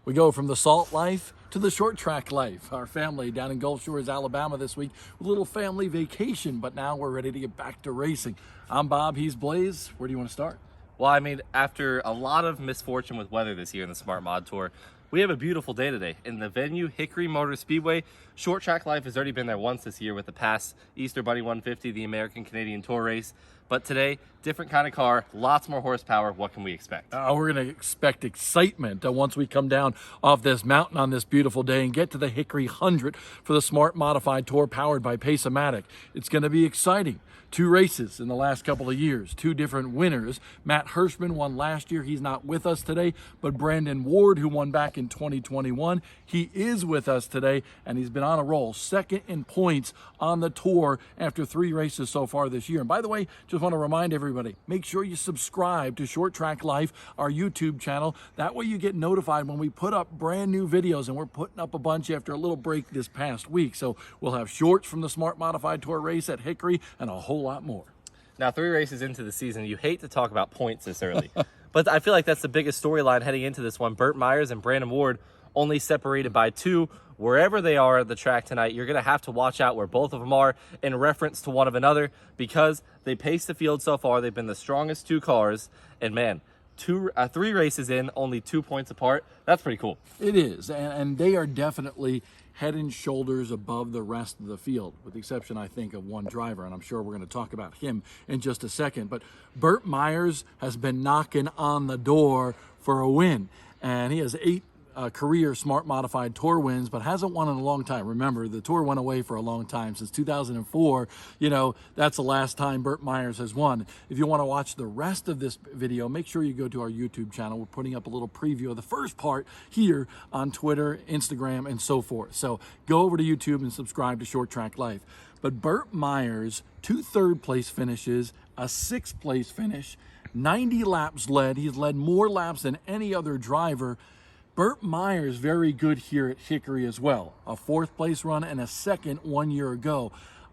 We go from the salt life to the short track life. Our family down in Gulf Shores, Alabama this week, with a little family vacation, but now we're ready to get back to racing. I'm Bob, he's Blaise. Where do you want to start? Well, I mean, after a lot of misfortune with weather this year in the Smart Mod Tour, we have a beautiful day today. In the venue, Hickory Motor Speedway, short track life has already been there once this year with the past Easter Bunny 150, the American Canadian Tour race. But today, different kind of car, lots more horsepower. What can we expect? We're going to expect excitement once we come down off this mountain on this beautiful day and get to the Hickory 100 for the Smart Modified Tour powered by Pace-O-Matic. It's going to be exciting. 2 races in the last couple of years, 2 different winners. Matt Hirschman won last year. He's not with us today, but Brandon Ward, who won back in 2021, he is with us today, and he's been on a roll. Second in points on the tour after 3 races so far this year. And by the way, just want to remind everybody, make sure you subscribe to Short Track Life, our YouTube channel. That way you get notified when we put up brand new videos, and we're putting up a bunch after a little break this past week. So we'll have shorts from the Smart Modified Tour race at Hickory and a whole lot more. Now, 3 races into the season, you hate to talk about points this early, but I feel like that's the biggest storyline heading into this one. Burt Myers and Brandon Ward only separated by 2. Wherever they are at the track tonight, you're going to have to watch out where both of them are in reference to one of another, because they pace the field so far. They've been the strongest 2 cars, and man, 3 races in, only 2 points apart. That's pretty cool. It is, and they are definitely head and shoulders above the rest of the field, with the exception, I think, of one driver, and I'm sure we're going to talk about him in just a second. But Burt Myers has been knocking on the door for a win, and he has 8 career Smart Modified Tour wins, but hasn't won in a long time. Remember, the tour went away for a long time, since 2004. You know, that's the last time Burt Myers has won. If you want to watch the rest of this video, make sure you go to our YouTube channel. We're putting up a little preview of the first part here on Twitter, Instagram, and so forth. So go over to YouTube and subscribe to Short Track Life. But Burt Myers, 2 third-place finishes, a 6th-place finish, 90 laps led. He's led more laps than any other driver. Burt Myers very good here at Hickory as well. A 4th place run and a 2nd 1 year ago.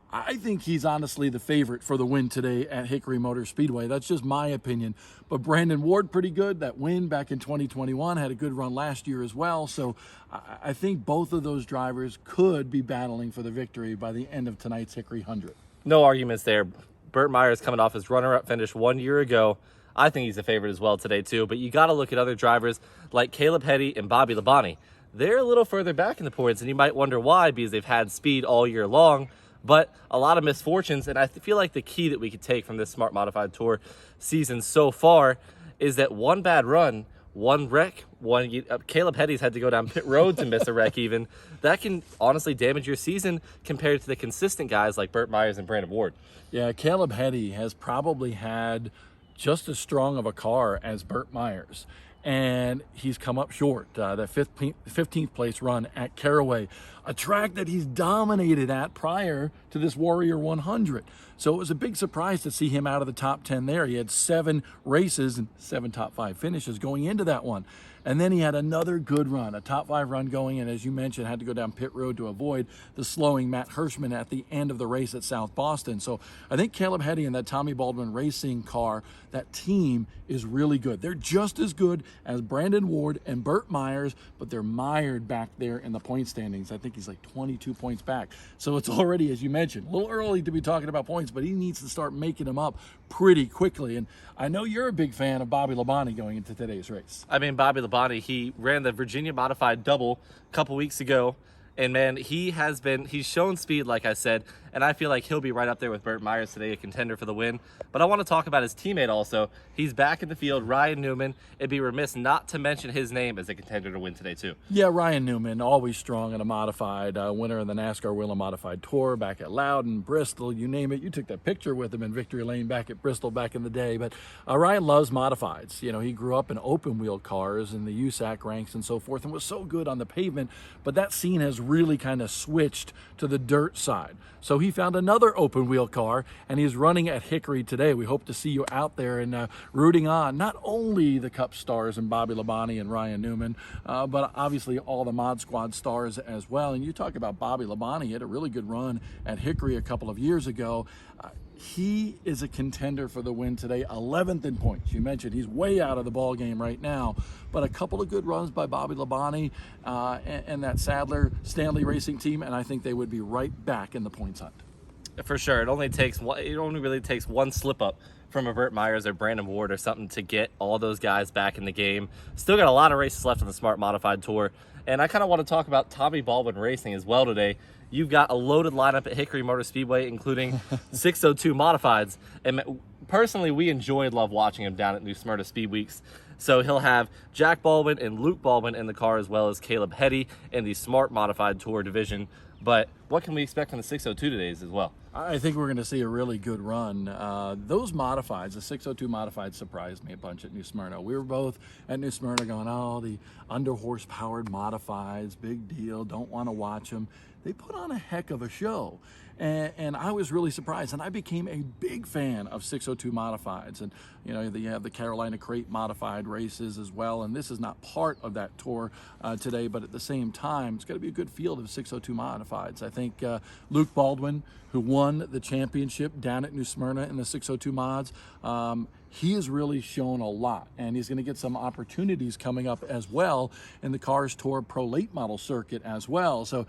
I think he's honestly the favorite for the win today at Hickory Motor Speedway. That's just my opinion. But Brandon Ward, pretty good. That win back in 2021, had a good run last year as well. So I think both of those drivers could be battling for the victory by the end of tonight's Hickory 100. No arguments there. Burt Myers coming off his runner-up finish 1 year ago. I think he's a favorite as well today too, but you got to look at other drivers like Caleb Hetty and Bobby Labonte. They're a little further back in the points, and you might wonder why, because they've had speed all year long, but a lot of misfortunes. And I feel like the key that we could take from this Smart Modified Tour season so far is that one bad run, one wreck, Caleb Hetty's had to go down pit road to miss a wreck even, that can honestly damage your season compared to the consistent guys like Burt Myers and Brandon Ward. Yeah, Caleb Hetty has probably had just as strong of a car as Burt Myers, and he's come up short. The 15th place run at Caraway, a track that he's dominated at prior to this Warrior 100. So it was a big surprise to see him out of the top 10 there. He had 7 races and 7 top 5 finishes going into that one. And then he had another good run, a top 5 run going, and as you mentioned, had to go down pit road to avoid the slowing Matt Hirschman at the end of the race at South Boston. So I think Caleb Hetty and that Tommy Baldwin Racing car, that team is really good. They're just as good as Brandon Ward and Burt Myers, but they're mired back there in the point standings. I think he's like 22 points back. So it's already, as you mentioned, a little early to be talking about points, but he needs to start making them up pretty quickly. And I know you're a big fan of Bobby Labonte going into today's race. I mean, Bobby Labonte, he ran the Virginia Modified Double a couple weeks ago, and man, he's shown speed, like I said, and I feel like he'll be right up there with Burt Myers today, a contender for the win. But I want to talk about his teammate also. He's back in the field, Ryan Newman. It'd be remiss not to mention his name as a contender to win today too. Yeah, Ryan Newman, always strong in a modified, winner of the NASCAR Wheel Modified Tour back at Loudon, Bristol, you name it. You took that picture with him in Victory Lane back at Bristol back in the day. But Ryan loves modifieds. You know, he grew up in open wheel cars in the USAC ranks and so forth, and was so good on the pavement. But that scene has really kind of switched to the dirt side. So he found another open wheel car, and he's running at Hickory today. We hope to see you out there and rooting on not only the Cup stars and Bobby Labonte and Ryan Newman, but obviously all the Mod Squad stars as well. And you talk about Bobby Labonte, he had a really good run at Hickory a couple of years ago. He is a contender for the win today, 11th in points. You mentioned he's way out of the ball game right now, but a couple of good runs by Bobby Labonte and that Sadler Stanley Racing team, and I think they would be right back in the points hunt. For sure. It only really takes one slip up from a Burt Myers or Brandon Ward or something to get all those guys back in the game. Still got a lot of races left on the Smart Modified Tour. And I kind of want to talk about Tommy Baldwin Racing as well today. You've got a loaded lineup at Hickory Motor Speedway, including 602 Modifieds. And personally, we enjoy and love watching him down at New Smyrna Speed Weeks. So he'll have Jack Baldwin and Luke Baldwin in the car, as well as Caleb Hetty in the Smart Modified Tour division. But what can we expect from the 602 todays as well? I think we're going to see a really good run. Those modifieds, the 602 modifieds, surprised me a bunch at New Smyrna. We were both at New Smyrna going, oh, the under-horse-powered modifieds, big deal, don't want to watch them. They put on a heck of a show. And I was really surprised, and I became a big fan of 602 modifieds. And you know, you have the Carolina Crate modified races as well, and this is not part of that tour today, but at the same time, it's got to be a good field of 602 modifieds. I think Luke Baldwin, who won the championship down at New Smyrna in the 602 mods, he has really shown a lot, and he's going to get some opportunities coming up as well in the Cars Tour Pro Late Model circuit as well. So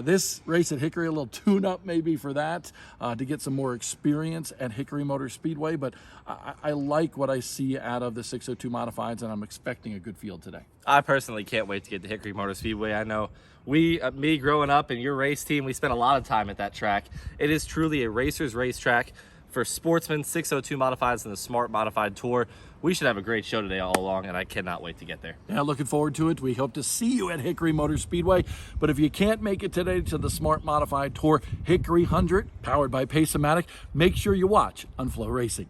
this race at Hickory, a little tune-up maybe for that, to get some more experience at Hickory Motor Speedway, but I like what I see out of the 602 modifieds, and I'm expecting a good field today. I personally can't wait to get to Hickory Motor Speedway. I know me growing up and your race team, we spent a lot of time at that track. It is truly a racer's racetrack for sportsmen, 602 modifieds, and the Smart Modified Tour. We should have a great show today all along, and I cannot wait to get there. Yeah, looking forward to it. We hope to see you at Hickory Motor Speedway. But if you can't make it today to the Smart Modified Tour Hickory 100, powered by Pace-O-Matic, make sure you watch on Flow Racing.